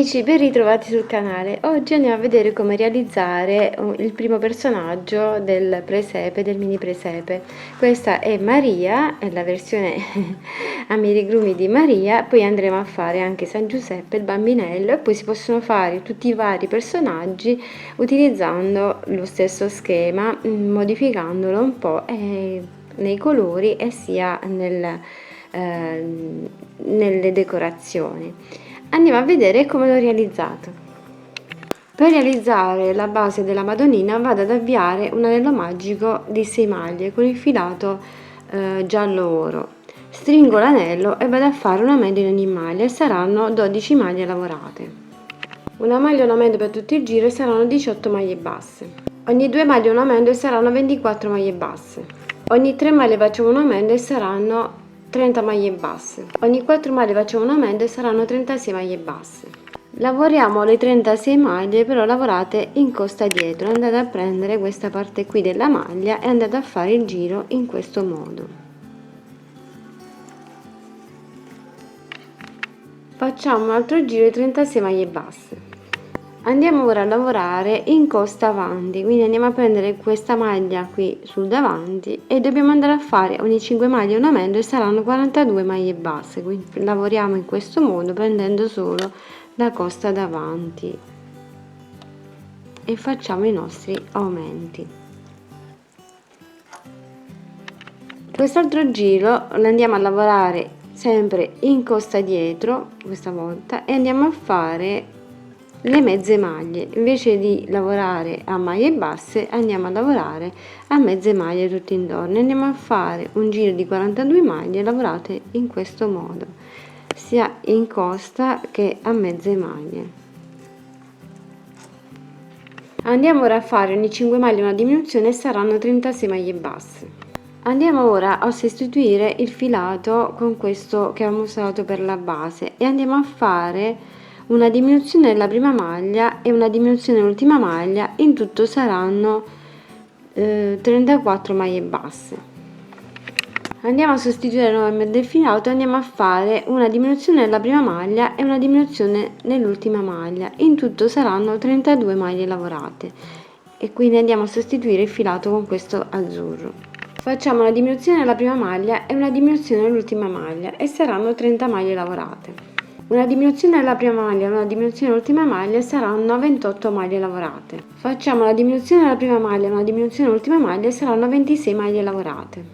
amici, ben ritrovati sul canale. Oggi andiamo a vedere come realizzare il primo personaggio del presepe, del mini presepe. Questa è Maria, è la versione amigurumi di Maria. Poi andremo a fare anche San Giuseppe, il bambinello, e poi si possono fare tutti i vari personaggi utilizzando lo stesso schema, modificandolo un po' nei colori e sia nelle decorazioni. Andiamo a vedere come l'ho realizzato. Per realizzare la base della Madonnina vado ad avviare un anello magico di 6 maglie con il filato giallo oro. Stringo l'anello e vado a fare una media in ogni maglia e saranno 12 maglie lavorate. Una maglia e un amendo per tutto il giro e saranno 18 maglie basse. Ogni 2 maglie un amendo e saranno 24 maglie basse. Ogni 3 maglie facciamo un amendo e saranno 30 maglie basse. Ogni 4 maglie facciamo un amendo e saranno 36 maglie basse. Lavoriamo le 36 maglie, però lavorate in costa dietro. Andate a prendere questa parte qui della maglia e andate a fare il giro in questo modo. Facciamo un altro giro di 36 maglie basse. Andiamo ora a lavorare in costa avanti, quindi andiamo a prendere questa maglia qui sul davanti e dobbiamo andare a fare ogni 5 maglie un amendo e saranno 42 maglie basse. Quindi lavoriamo in questo modo prendendo solo la costa davanti e facciamo i nostri aumenti. Quest'altro giro lo andiamo a lavorare sempre in costa dietro questa volta e andiamo a fare le mezze maglie. Invece di lavorare a maglie basse andiamo a lavorare a mezze maglie tutto intorno. Andiamo a fare un giro di 42 maglie lavorate in questo modo, sia in costa che a mezze maglie. Andiamo ora a fare ogni 5 maglie una diminuzione e saranno 36 maglie basse. Andiamo ora a sostituire il filato con questo che abbiamo usato per la base e andiamo a fare una diminuzione nella prima maglia e una diminuzione nell'ultima maglia. In tutto saranno 34 maglie basse. Andiamo a sostituire nuovamente del filato e andiamo a fare una diminuzione nella prima maglia e una diminuzione nell'ultima maglia. In tutto saranno 32 maglie lavorate e quindi andiamo a sostituire il filato con questo azzurro. Facciamo una diminuzione nella prima maglia e una diminuzione nell'ultima maglia e saranno 30 maglie lavorate. Una diminuzione nella prima maglia e una diminuzione nell'ultima maglia saranno 28 maglie lavorate. Facciamo una diminuzione nella prima maglia e una diminuzione nell'ultima maglia e saranno 26 maglie lavorate.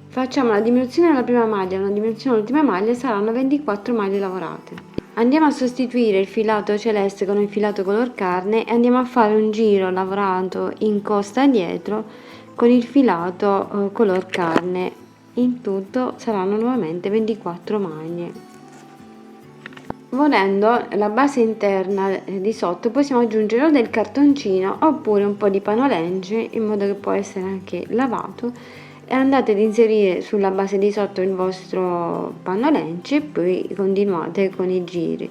Facciamo una diminuzione nella prima maglia e una diminuzione nell'ultima maglia e saranno 24 maglie lavorate. Andiamo a sostituire il filato celeste con il filato color carne e andiamo a fare un giro lavorato in costa dietro con il filato color carne. In tutto saranno nuovamente 24 maglie. Volendo la base interna di sotto possiamo aggiungere o del cartoncino oppure un po' di panolence in modo che può essere anche lavato e andate ad inserire sulla base di sotto il vostro panolence e poi continuate con i giri.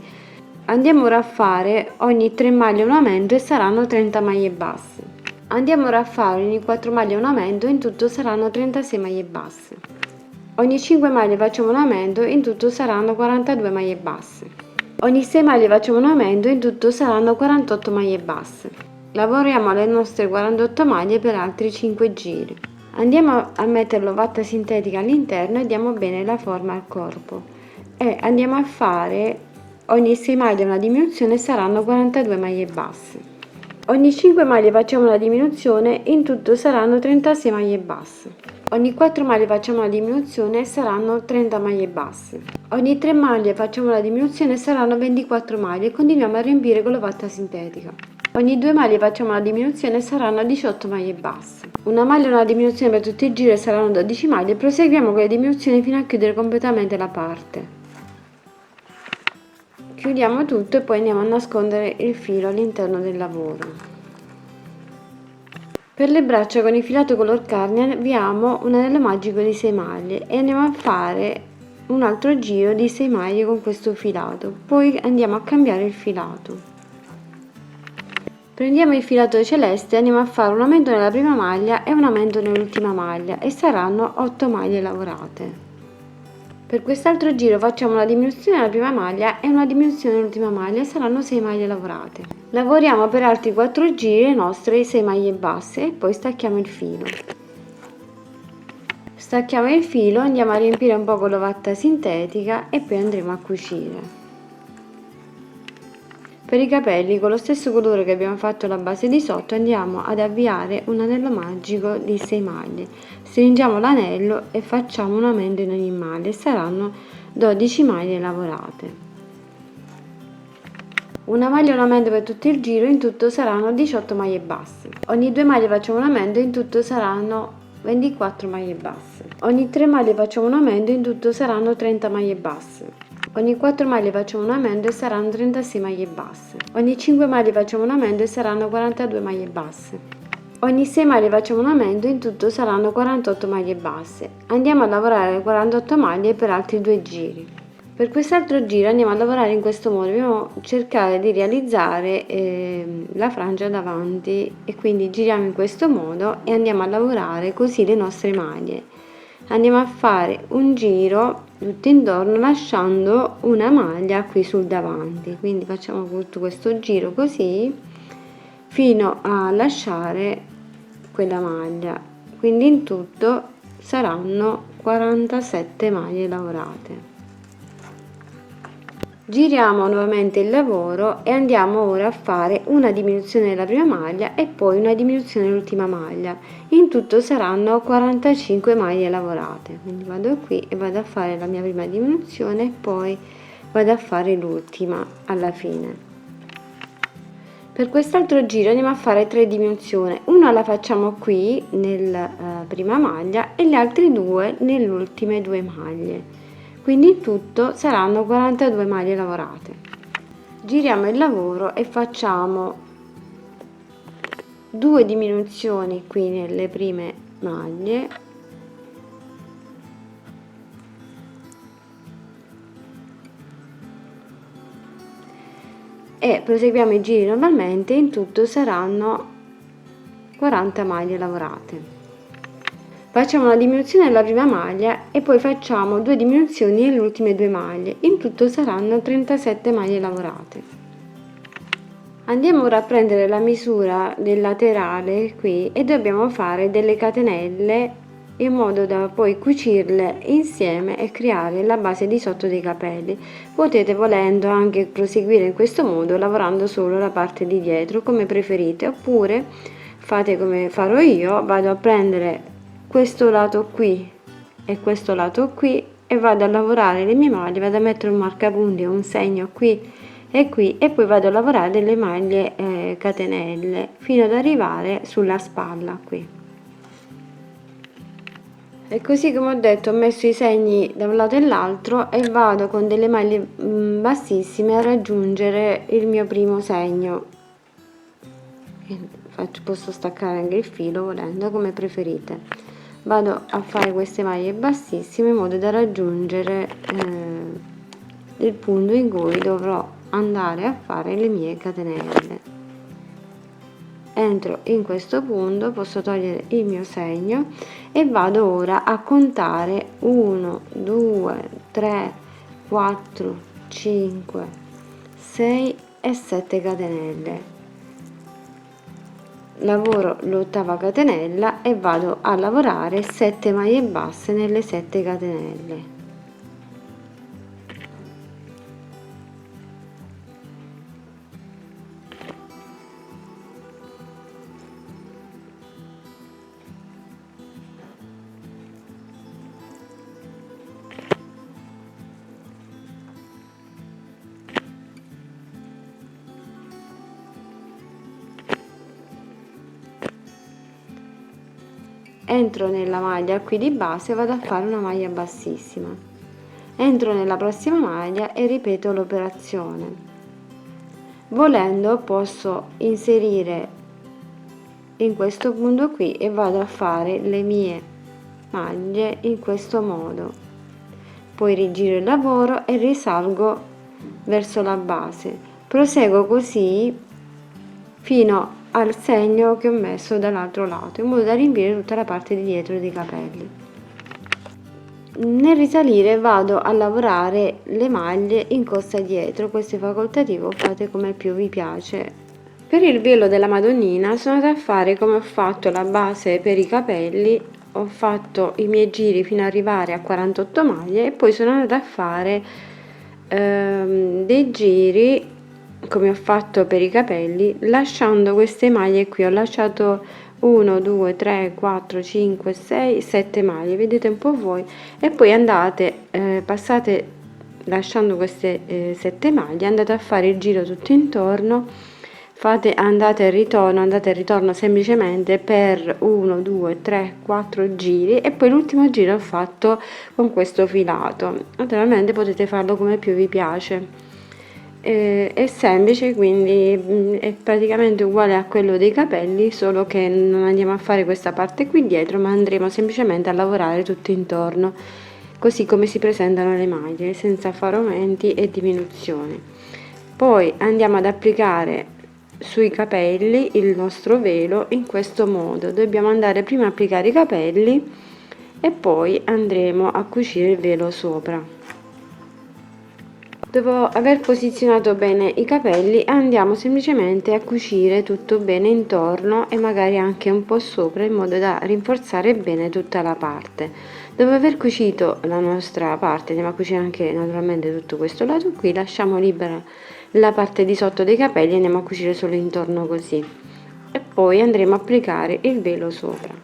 Andiamo ora a fare ogni 3 maglie un aumento e saranno 30 maglie basse. Andiamo ora a fare ogni 4 maglie un aumento e in tutto saranno 36 maglie basse. Ogni 5 maglie facciamo un aumento e in tutto saranno 42 maglie basse. Ogni 6 maglie facciamo un aumento e in tutto saranno 48 maglie basse. Lavoriamo le nostre 48 maglie per altri 5 giri. Andiamo a mettere l'ovatta sintetica all'interno e diamo bene la forma al corpo. E andiamo a fare ogni 6 maglie una diminuzione e saranno 42 maglie basse. Ogni 5 maglie facciamo una diminuzione e in tutto saranno 36 maglie basse. Ogni 4 maglie facciamo una diminuzione e saranno 30 maglie basse. Ogni 3 maglie facciamo una diminuzione e saranno 24 maglie e continuiamo a riempire con l'ovatta sintetica. Ogni 2 maglie facciamo una diminuzione e saranno 18 maglie basse. Una maglia e una diminuzione per tutti i giri e saranno 12 maglie e proseguiamo con le diminuzioni fino a chiudere completamente la parte. Chiudiamo tutto e poi andiamo a nascondere il filo all'interno del lavoro. Per le braccia con il filato color carne avviamo un anello magico di 6 maglie e andiamo a fare un altro giro di 6 maglie con questo filato, poi andiamo a cambiare il filato. Prendiamo il filato celeste e andiamo a fare un aumento nella prima maglia e un aumento nell'ultima maglia e saranno 8 maglie lavorate. Per quest'altro giro facciamo una diminuzione alla prima maglia e una diminuzione all'ultima maglia, saranno 6 maglie lavorate. Lavoriamo per altri 4 giri le nostre 6 maglie basse e poi stacchiamo il filo. Stacchiamo il filo, andiamo a riempire un po' con l'ovatta sintetica e poi andremo a cucire. Per i capelli, con lo stesso colore che abbiamo fatto la base di sotto, andiamo ad avviare un anello magico di 6 maglie. Stringiamo l'anello e facciamo un aumento in ogni maglia e saranno 12 maglie lavorate. Una maglia e un aumento per tutto il giro, in tutto saranno 18 maglie basse. Ogni 2 maglie facciamo un aumento, in tutto saranno 24 maglie basse. Ogni 3 maglie facciamo un aumento, in tutto saranno 30 maglie basse. Ogni 4 maglie facciamo un aumento e saranno 36 maglie basse. Ogni 5 maglie facciamo un aumento e saranno 42 maglie basse. Ogni 6 maglie facciamo un aumento, in tutto saranno 48 maglie basse. Andiamo a lavorare le 48 maglie per altri 2 giri. Per quest'altro giro andiamo a lavorare in questo modo, dobbiamo cercare di realizzare la frangia davanti e quindi giriamo in questo modo e andiamo a lavorare così le nostre maglie. Andiamo a fare un giro tutto intorno lasciando una maglia qui sul davanti, quindi facciamo tutto questo giro così fino a lasciare quella maglia, quindi in tutto saranno 47 maglie lavorate. Giriamo nuovamente il lavoro e andiamo ora a fare una diminuzione della prima maglia e poi una diminuzione dell'ultima maglia. In tutto saranno 45 maglie lavorate. Quindi vado qui e vado a fare la mia prima diminuzione e poi vado a fare l'ultima alla fine. Per quest'altro giro andiamo a fare 3 diminuzioni. Una la facciamo qui nella prima maglia e le altre 2 nelle ultime 2 maglie. Quindi in tutto saranno 42 maglie lavorate. Giriamo il lavoro e facciamo 2 diminuzioni qui nelle prime maglie e proseguiamo i giri normalmente, in tutto saranno 40 maglie lavorate. Facciamo una diminuzione della prima maglia e poi facciamo 2 diminuzioni nelle ultime 2 maglie, in tutto saranno 37 maglie lavorate. Andiamo ora a prendere la misura del laterale qui e dobbiamo fare delle catenelle in modo da poi cucirle insieme e creare la base di sotto dei capelli. Potete volendo anche proseguire in questo modo lavorando solo la parte di dietro come preferite, oppure fate come farò io, vado a prendere questo lato qui e questo lato qui e vado a lavorare le mie maglie, vado a mettere un marcapunti, un segno qui e poi vado a lavorare delle maglie catenelle fino ad arrivare sulla spalla qui. E così come ho detto ho messo i segni da un lato e l'altro e vado con delle maglie bassissime a raggiungere il mio primo segno. Posso staccare anche il filo volendo, come preferite. Vado a fare queste maglie bassissime in modo da raggiungere il punto in cui dovrò andare a fare le mie catenelle. Entro in questo punto, posso togliere il mio segno e vado ora a contare 1 2 3 4 5 6 e 7 catenelle. Lavoro l'ottava catenella e vado a lavorare 7 maglie basse nelle 7 catenelle. Entro nella maglia qui di base e vado a fare una maglia bassissima, entro nella prossima maglia e ripeto l'operazione. Volendo posso inserire in questo punto qui e vado a fare le mie maglie in questo modo, poi rigiro il lavoro e risalgo verso la base, proseguo così fino al segno che ho messo dall'altro lato in modo da riempire tutta la parte di dietro dei capelli. Nel risalire vado a lavorare le maglie in costa dietro, questo è facoltativo, fate come più vi piace. Per il velo della Madonnina sono andata a fare come ho fatto la base per i capelli, ho fatto i miei giri fino ad arrivare a 48 maglie e poi sono andata a fare dei giri come ho fatto per i capelli, lasciando queste maglie qui. Ho lasciato 1 2 3 4 5 6 7 maglie, vedete un po' voi, e poi andate passate lasciando queste 7 maglie, andate a fare il giro tutto intorno, fate andate e ritorno semplicemente per 1 2 3 4 giri e poi l'ultimo giro ho fatto con questo filato. Naturalmente potete farlo come più vi piace. È semplice, quindi è praticamente uguale a quello dei capelli, solo che non andiamo a fare questa parte qui dietro, ma andremo semplicemente a lavorare tutto intorno, così come si presentano le maglie, senza fare aumenti e diminuzioni. Poi andiamo ad applicare sui capelli il nostro velo in questo modo. Dobbiamo andare prima a applicare i capelli e poi andremo a cucire il velo sopra. Dopo aver posizionato bene i capelli andiamo semplicemente a cucire tutto bene intorno e magari anche un po' sopra, in modo da rinforzare bene tutta la parte. Dopo aver cucito la nostra parte andiamo a cucire anche naturalmente tutto questo lato qui, lasciamo libera la parte di sotto dei capelli e andiamo a cucire solo intorno così, e poi andremo a applicare il velo sopra.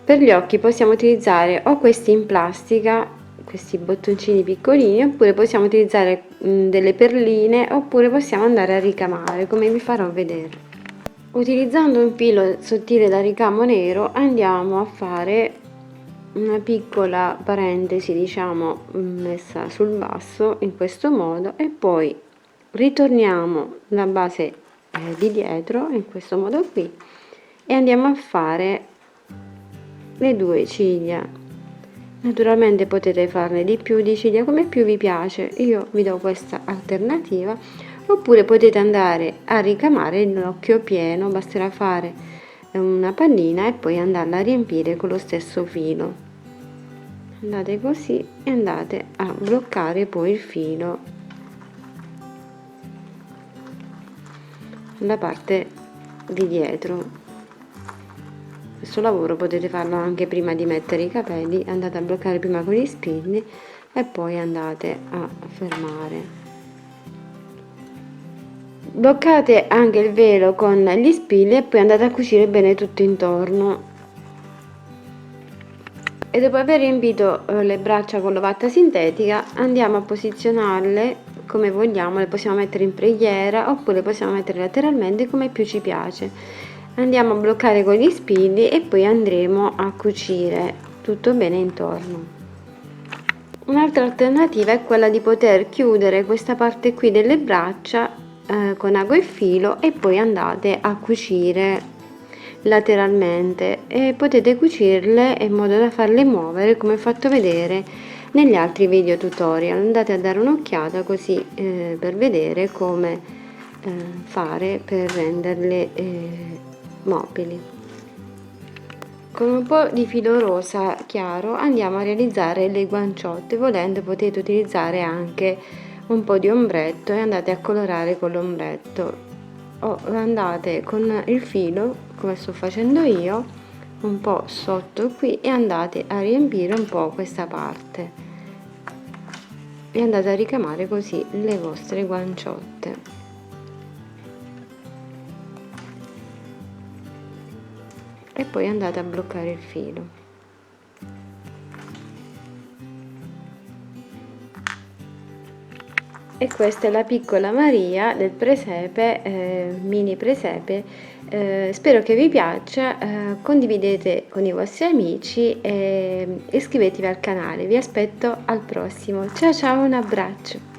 Per gli occhi possiamo utilizzare o questi in plastica, questi bottoncini piccolini, oppure possiamo utilizzare delle perline, oppure possiamo andare a ricamare, come vi farò vedere. Utilizzando un filo sottile da ricamo nero andiamo a fare una piccola parentesi, diciamo, messa sul basso in questo modo, e poi ritorniamo la base di dietro in questo modo qui e andiamo a fare le due ciglia. Naturalmente potete farne di più di ciglia come più vi piace, io vi do questa alternativa, oppure potete andare a ricamare l'occhio pieno, basterà fare una pallina e poi andarla a riempire con lo stesso filo. Andate così e andate a bloccare poi il filo la parte di dietro. Questo lavoro potete farlo anche prima di mettere i capelli, andate a bloccare prima con gli spilli e poi andate a fermare. Bloccate anche il velo con gli spilli e poi andate a cucire bene tutto intorno. E dopo aver riempito le braccia con l'ovatta sintetica andiamo a posizionarle come vogliamo, le possiamo mettere in preghiera oppure possiamo mettere lateralmente come più ci piace. Andiamo a bloccare con gli spilli e poi andremo a cucire tutto bene intorno. Un'altra alternativa è quella di poter chiudere questa parte qui delle braccia con ago e filo e poi andate a cucire lateralmente, e potete cucirle in modo da farle muovere come ho fatto vedere negli altri video tutorial. Andate a dare un'occhiata così per vedere come fare per renderle mobili. Con un po' di filo rosa chiaro andiamo a realizzare le guanciotte, volendo potete utilizzare anche un po' di ombretto e andate a colorare con l'ombretto, o andate con il filo come sto facendo io un po' sotto qui e andate a riempire un po' questa parte e andate a ricamare così le vostre guanciotte. E poi andate a bloccare il filo. E questa è la piccola Maria del presepe, mini presepe. Spero che vi piaccia, condividete con i vostri amici e iscrivetevi al canale. Vi aspetto al prossimo. Ciao ciao, un abbraccio.